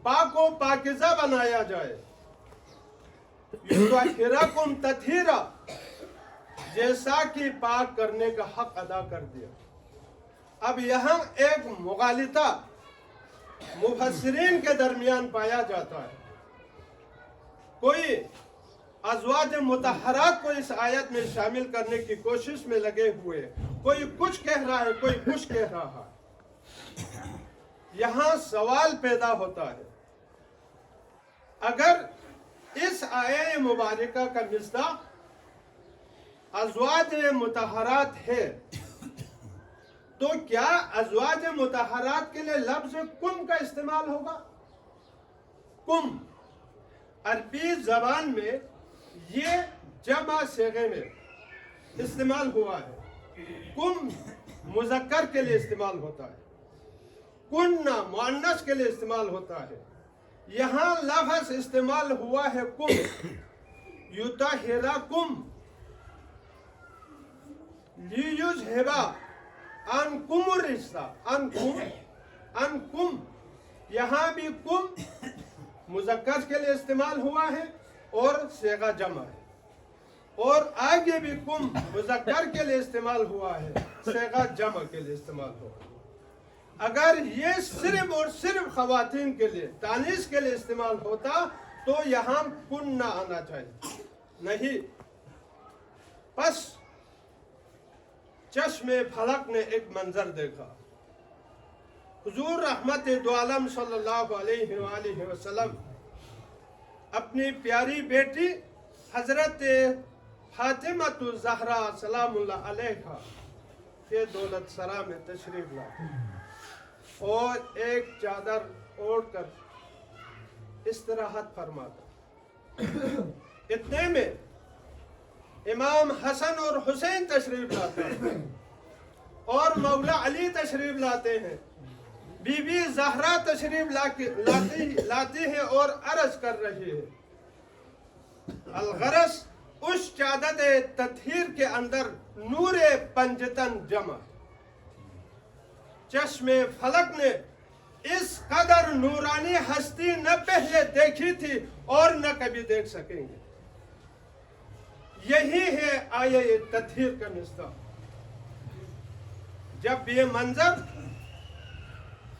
پاک و پاکیزہ بنایا جائے. یطہرکم تطہیرا، جیسا کہ پاک کرنے کا حق ادا کر دیا. اب یہاں ایک مغالطہ مفسرین کے درمیان پایا جاتا ہے. کوئی ازواج مطہرات کو اس آیت میں شامل کرنے کی کوشش میں لگے ہوئے، کوئی کچھ کہہ رہا ہے، کوئی کچھ کہہ رہا ہے. یہاں سوال پیدا ہوتا ہے، اگر اس آیہ مبارکہ کا مصداق ازواج مطہرات ہے تو کیا ازواج مطہرات کے لیے لفظ کم کا استعمال ہوگا؟ کم عربی زبان میں یہ جمع صیغے میں استعمال ہوا ہے. کم مذکر کے لیے استعمال ہوتا ہے، کننا مؤنث کے لیے استعمال ہوتا ہے. یہاں لفظ استعمال ہوا ہے کم. یطہرکم لیذہب عنکم الرجس، عنکم یہاں بھی کم مذکر کے لیے استعمال ہوا ہے اور صیغہ جمع ہے، اور آگے بھی کم مذکر کے لیے استعمال ہوا ہے، صیغہ جمع کے لیے استعمال ہوا ہے. اگر یہ صرف اور صرف خواتین کے لیے تانیث کے لیے استعمال ہوتا تو یہاں کن نہ آنا چاہیے. نہیں. پس چشم فلک نے ایک منظر دیکھا. حضور رحمت دو عالم صلی اللہ علیہ وآلہ وسلم اپنی پیاری بیٹی حضرت فاطمہ الزہرا سلام اللہ علیہا کے دولت سرا میں تشریف لاتے اور ایک چادر اوڑھ کر استراحت فرماتا. اتنے میں امام حسن اور حسین تشریف لاتے ہیں اور مولا علی تشریف لاتے ہیں. بی بی زہرا تشریف لاتی ہے اور عرض کر رہی ہے. الغرض اس چادر تطہیر کے اندر نور پنجتن جمع. چشم فلک نے اس قدر نورانی ہستی نہ پہلے دیکھی تھی اور نہ کبھی دیکھ سکیں گے. یہی ہے آیہ تطہیر کا مصداق. جب یہ منظر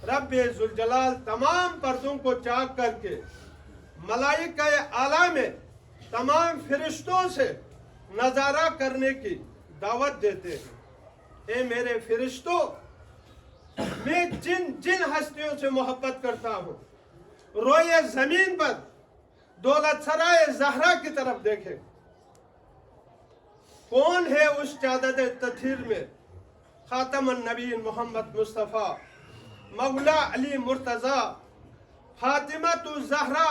رب ذوالجلال تمام پردوں کو چاک کر کے ملائکہ اعلیٰ میں تمام فرشتوں سے نظارہ کرنے کی دعوت دیتے ہیں. اے میرے فرشتوں، میں جن ہستیوں سے محبت کرتا ہوں، روئے زمین پر دولت سرائے زہرا کی طرف دیکھیں. کون ہے اس چادر تطہیر میں؟ خاتم النبی محمد مصطفیٰ، مولا علی مرتضیٰ، فاطمہ الزہرا،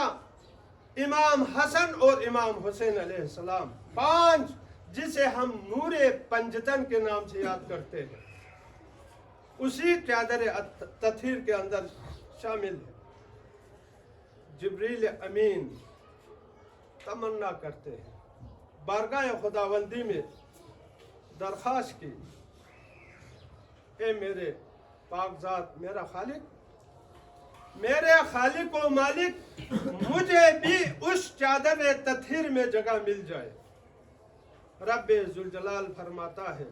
امام حسن اور امام حسین علیہ السلام، 5 جسے ہم نور پنجتن کے نام سے یاد کرتے ہیں. اسی چادر تطہیر کے اندر شامل ہے. جبریل امین تمنا کرتے ہیں، بارگاہ خداوندی میں درخواست کی، اے میرے پاک ذات، میرا خالق، میرے خالق و مالک، مجھے بھی اس چادر تطہیر میں جگہ مل جائے. رب ذوالجلال فرماتا ہے،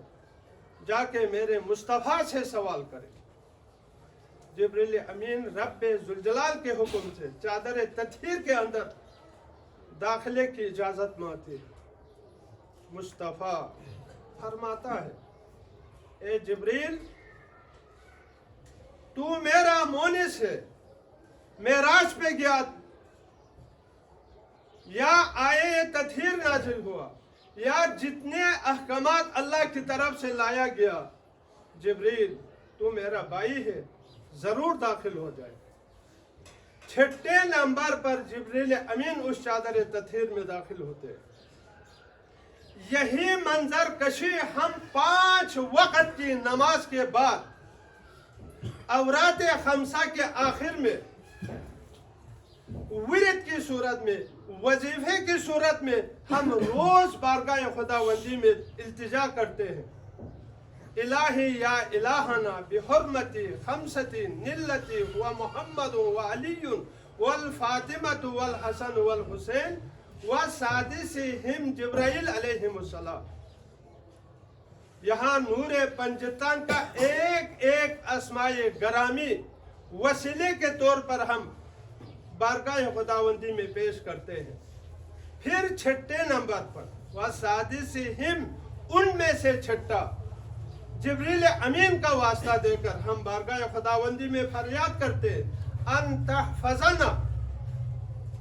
جا کے میرے مصطفیٰ سے سوال کرے. جبریل امین رب ذوالجلال کے حکم سے چادر تطہیر کے اندر داخلے کی اجازت مانگتے ہیں. مصطفیٰ فرماتا ہے، اے جبریل، تو میرا مونس ہے، معراج پہ گیا یا آیہ تطہیر نازل ہوا یا جتنے احکامات اللہ کی طرف سے لایا گیا، جبریل تو میرا بھائی ہے، ضرور داخل ہو جائے. 6 نمبر پر جبریل امین اس چادر تطہیر میں داخل ہوتے ہیں. یہی منظر کشی ہم 5 وقت کی نماز کے بعد اورات خمسہ کے آخر میں ورد کی صورت میں، وظیفے کی صورت میں ہم روز بارگاہ خداوندی میں التجا کرتے ہیں. الہی یا الہنا بحرمتی خمستی نلتی و محمد و علی والفاطمۃ والحسن والحسین وسادسہم جبرائیل علیہم السلام. یہاں نور پنجتن کا ایک ایک اسماء گرامی وسیلے کے طور پر ہم بارگاہ خداوندی میں پیش کرتے ہیں. پھر چھٹے نمبر پر وسادسہم، ان میں سے چھٹا، جبریل امین کا واسطہ دے کر ہم بارگاہ خداوندی میں فریاد کرتے ہیں ان تحفظنا،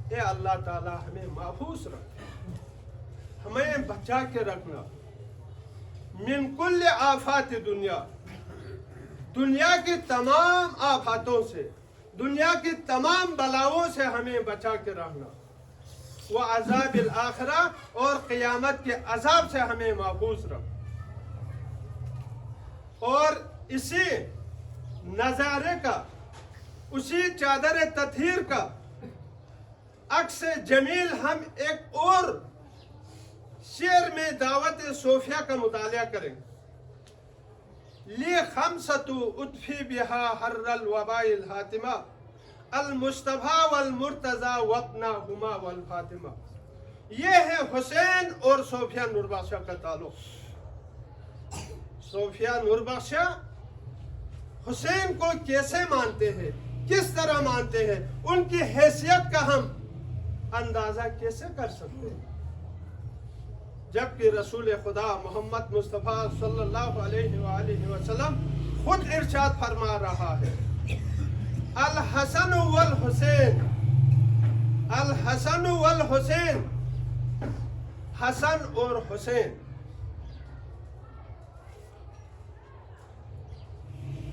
اے اللہ تعالی ہمیں محفوظ رکھ، ہمیں بچا کے رکھنا، من کل آفات دنیا، دنیا کی تمام آفاتوں سے، دنیا کی تمام بلاؤں سے ہمیں بچا کے رکھنا، وہ عذاب الآخرہ، اور قیامت کے عذاب سے ہمیں محفوظ رکھ. اور اسی نظارے کا، اسی چادر تطہیر کا عکس جمیل ہم ایک اور شعر میں دعوت صوفیہ کا مطالعہ کریں. لی خمسۃ اطفی بہا حر الوباء الحاتمہ المصطفیٰ والمرتضیٰ وابنہما والفاطمہ. یہ ہے حسین اور صوفیہ نور بخشہ کا تعلق. صوفیہ نور بخشہ حسین کو کیسے مانتے ہیں، کس طرح مانتے ہیں، ان کی حیثیت کا ہم اندازہ کیسے کر سکتے ہیں، جبکہ رسول خدا محمد مصطفیٰ صلی اللہ علیہ وآلہ وسلم خود ارشاد فرما رہا ہے الحسن والحسین، الحسن والحسین، حسن اور حسین.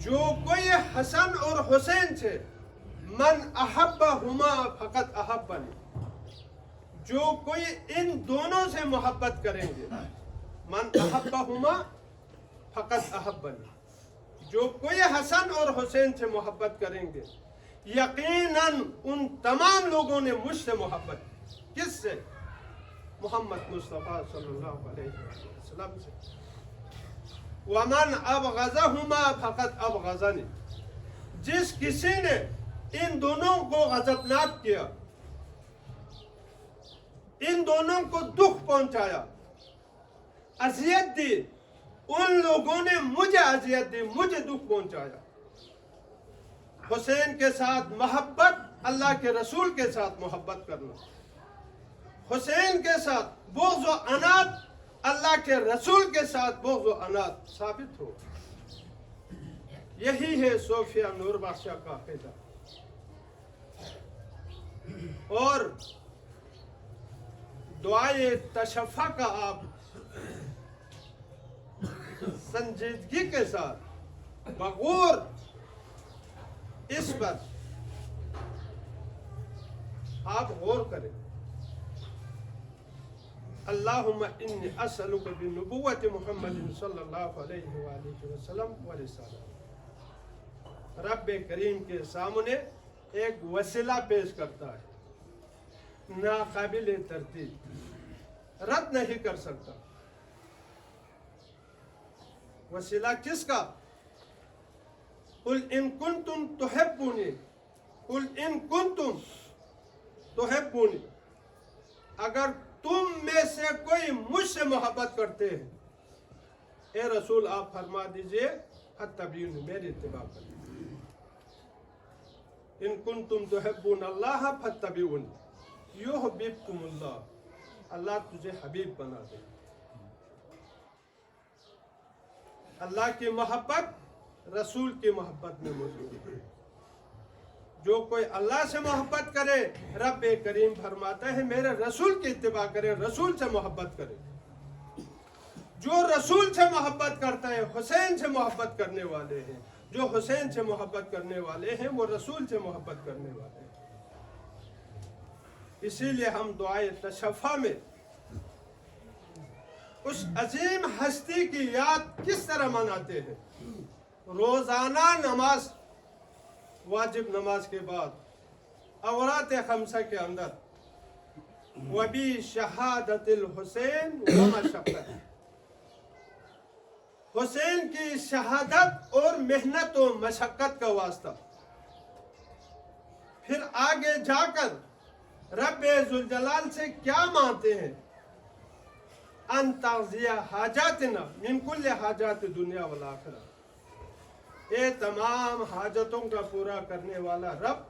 جو کوئی حسن اور حسین سے من احبہما فقط احبنی، جو کوئی ان دونوں سے محبت کریں گے، من احبہما فقط احبنی، جو کوئی حسن اور حسین سے محبت کریں گے، یقیناً ان تمام لوگوں نے مجھ سے محبت کی. کس سے؟ محمد مصطفیٰ صلی اللہ علیہ وسلم سے. وَمَنْ أَبْغَضَهُمَا فَقَدْ أَبْغَضَنِي، جس کسی نے ان دونوں کو غضبناک کیا، ان دونوں کو دکھ پہنچایا، اذیت دی، ان لوگوں نے مجھے اذیت دی، مجھے دکھ پہنچایا. حسین کے ساتھ محبت، اللہ کے رسول کے ساتھ محبت کرنا، حسین کے ساتھ بغض و عناد، اللہ کے رسول کے ساتھ بغض و عناد ثابت ہو. یہی ہے صوفیہ نور بخشہ کا عقیدہ. اور دعائے تشفع کا آپ سنجیدگی کے ساتھ بغور اس پر آپ غور کریں. اللہم انی اسألک بنبوت محمد صلی اللہ علیہ وآلہ وسلم ورسالہ. رب کریم کے سامنے ایک وسیلہ پیش کرتا ہے، ناقابل تردید، رد نہیں کر سکتا. وسیلہ کس کا؟ قل ان کنتم تحبونی، قل ان کنتم تحبونی، اگر تم میں سے کوئی مجھ سے محبت کرتے ہیں، اے رسول آپ فرما دیجئے فاتبعونی، میری اتباع کریں. ان کنتم تحبون اللہ فاتبعونی یحببکم اللہ، اللہ تجھے حبیب بنا دے. اللہ کی محبت رسول کی محبت میں موجود ہے. جو کوئی اللہ سے محبت کرے، رب کریم فرماتا ہے میرے رسول کی اتباع کرے، رسول سے محبت کرے. جو رسول سے محبت کرتا ہے حسین سے محبت کرنے والے ہیں، جو حسین سے محبت کرنے والے ہیں وہ رسول سے محبت کرنے والے ہیں. اسی لیے ہم دعائے تشفع میں اس عظیم ہستی کی یاد کس طرح مناتے ہیں؟ روزانہ نماز، واجب نماز کے بعد اورات خمسہ کے اندر وبی شہادت الحسین وما شقہ، حسین کی شہادت اور محنت و مشقت کا واسطہ، پھر آگے جا کر رب ذوالجلال سے کیا مانگتے ہیں؟ ان تقضی حاجاتنا من کل حاجات دنیا والآخرہ، اے تمام حاجتوں کا پورا کرنے والا رب،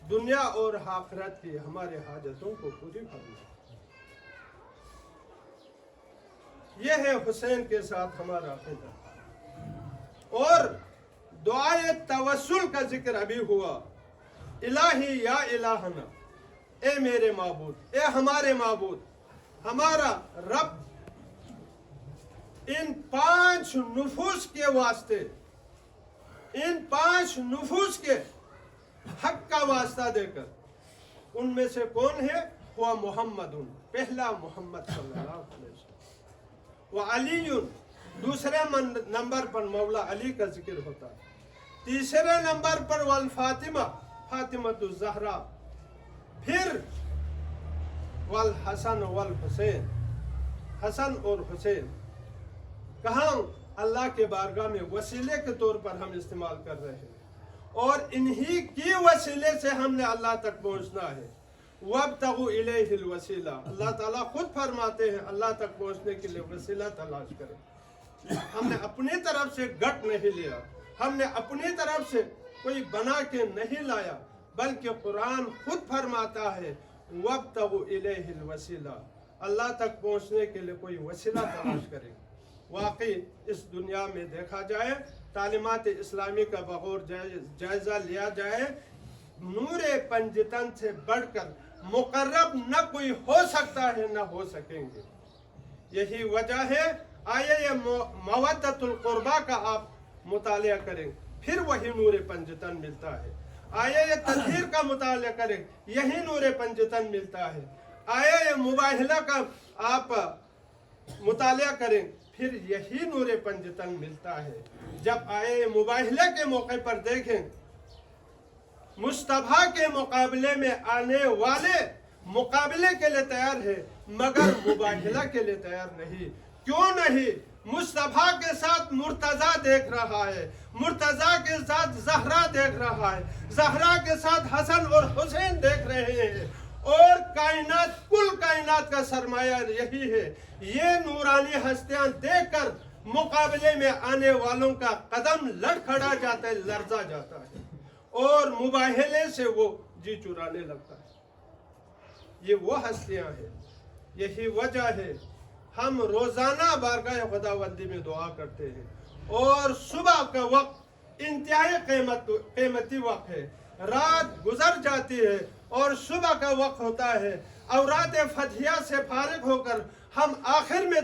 دنیا اور آخرت کی ہمارے حاجتوں کو پوری فرما۔ یہ ہے حسین کے ساتھ ہمارا عقیدہ۔ اور دعائے توسل کا ذکر ابھی ہوا، الہی یا الہنا، اے میرے معبود، اے ہمارے معبود، ہمارا رب، ان 5 نفوس کے واسطے، ان 5 نفوس کے حق کا واسطہ دے کر، ان میں سے کون ہے؟ ہوا محمد، پہلا محمد صلی اللہ علیہ وسلم، وعلی، دوسرے نمبر پر مولا علی کا ذکر ہوتا ہے، تیسرے نمبر پر والفاطمہ، فاطمۃ الزہرا، پھر والحسن والحسین، حسن اور حسین، کہاں؟ اللہ کے بارگاہ میں وسیلے کے طور پر ہم استعمال کر رہے ہیں، اور انہی کی وسیلے سے ہم نے اللہ تک پہنچنا ہے۔ وَابْتَغُوا إِلَيْهِ الْوَسِيلَةَ، اللہ تعالیٰ خود فرماتے ہیں اللہ تک پہنچنے کے لیے وسیلہ تلاش کریں۔ ہم نے اپنی طرف سے گٹ نہیں لیا، ہم نے اپنی طرف سے کوئی بنا کے نہیں لایا، بلکہ قرآن خود فرماتا ہے وَابْتَغُوا إِلَيْهِ الْوَسِيلَةَ، اللہ تک پہنچنے کے لیے کوئی وسیلہ تلاش کریں۔ واقعی اس دنیا میں دیکھا جائے، تعلیمات اسلامی کا بغور جائزہ لیا جائے، نور پنجتن سے بڑھ کر مقرب نہ کوئی ہو سکتا ہے، نہ ہو سکیں گے۔ یہی وجہ ہے، آئے یہ مودت القربہ کا آپ مطالعہ کریں، پھر وہی نور پنجتن ملتا ہے۔ آئے یہ تطہیر کا مطالعہ کریں، یہی نور پنجتن ملتا ہے۔ آئے یہ مباہلہ کا آپ مطالعہ کریں، پھر یہی نور پنجتن ملتا ہے۔ جب آئے مباہلہ کے موقع پر دیکھیں، مصطفیٰ کے مقابلے میں آنے والے مقابلے کے لیے تیار ہے، مگر مباہلہ کے لیے تیار نہیں۔ کیوں نہیں؟ مصطفیٰ کے ساتھ مرتضیٰ دیکھ رہا ہے، مرتضیٰ کے ساتھ زہرا دیکھ رہا ہے، زہرا کے ساتھ حسن اور حسین دیکھ رہے ہیں، اور کائنات، کل کائنات کا سرمایہ یہی ہے۔ یہ نورانی ہستیاں دیکھ کر مقابلے میں آنے والوں کا قدم لڑکھڑا جاتا ہے، لرزا جاتا ہے، اور مباہلے سے وہ جی چرانے لگتا ہے۔ یہ وہ ہستیاں ہیں، یہی وجہ ہے ہم روزانہ بارگاہ خداوندی میں دعا کرتے ہیں، اور صبح کا وقت انتہائی قیمتی وقت ہے۔ رات گزر جاتی ہے اور صبح کا وقت ہوتا ہے، اوراد فتحیہ سے فارغ ہو کر ہم آخر میں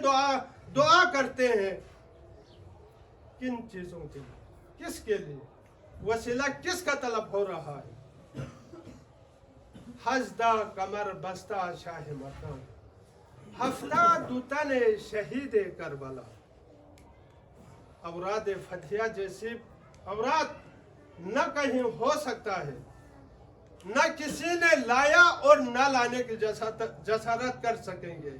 دعا کرتے ہیں۔ کن چیزوں کے لیے؟ کس کے لیے؟ وسیلہ کس کا طلب ہو رہا ہے؟ حزدہ کمر بستہ شاہ مکان، ہفتہ دوتن شہید کربلا۔ اوراد فتحیہ جیسی اوراد نہ کہیں ہو سکتا ہے، نہ کسی نے لایا اور نہ لانے کی جسارت کر سکیں گے۔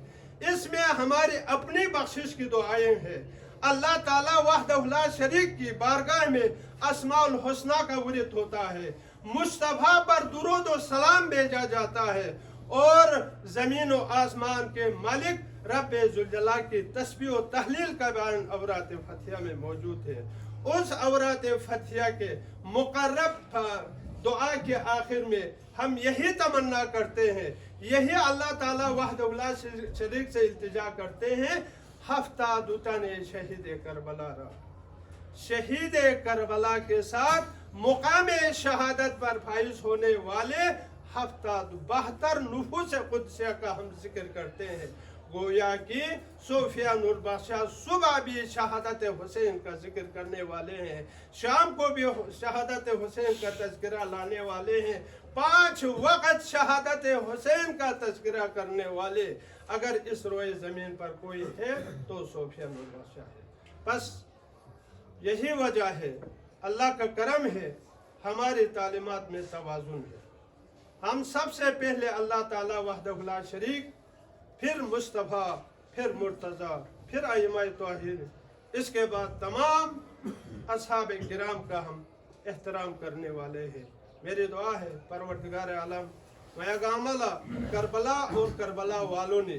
اس میں ہماری اپنی بخشش کی دعائیں ہیں۔ اللہ تعالیٰ وحدہ لا شریک کی بارگاہ میں اسماء الحسنہ کا ورد ہوتا ہے، مصطفیٰ پر درود و سلام بھیجا جاتا ہے، اور زمین و آسمان کے مالک رب ذوالجلال کی تسبیح و تحلیل کا بیان اوراد فتحیہ میں موجود ہے۔ اس اوراد فتحیہ کے مقرب دعا کے آخر میں ہم یہی تمنا کرتے ہیں، یہی اللہ تعالیٰ وحدہ لا شریک سے التجا کرتے ہیں، ہفتہ دوتن شہید کربلا را، شہید کربلا کے ساتھ مقام شہادت پر فائز ہونے والے 72 نفوس قدسیہ کا ہم ذکر کرتے ہیں۔ گویا کہ صوفیہ نور بخشہ صبح بھی شہادت حسین کا ذکر کرنے والے ہیں، شام کو بھی شہادت حسین کا تذکرہ لانے والے ہیں، 5 وقت شہادت حسین کا تذکرہ کرنے والے اگر اس روئے زمین پر کوئی ہے تو صوفیہ نور بخشہ ہے۔ بس یہی وجہ ہے، اللہ کا کرم ہے، ہماری تعلیمات میں توازن ہے۔ ہم سب سے پہلے اللہ تعالیٰ وحدہ لا شریک، پھر مصطفیٰ، پھر مرتضیٰ، پھر ائمہ طاہرین، اس کے بعد تمام اصحاب کرام کا ہم احترام کرنے والے ہیں. میری دعا ہے پروردگار عالم میاں گاملہ کربلا اور کربلا والوں نے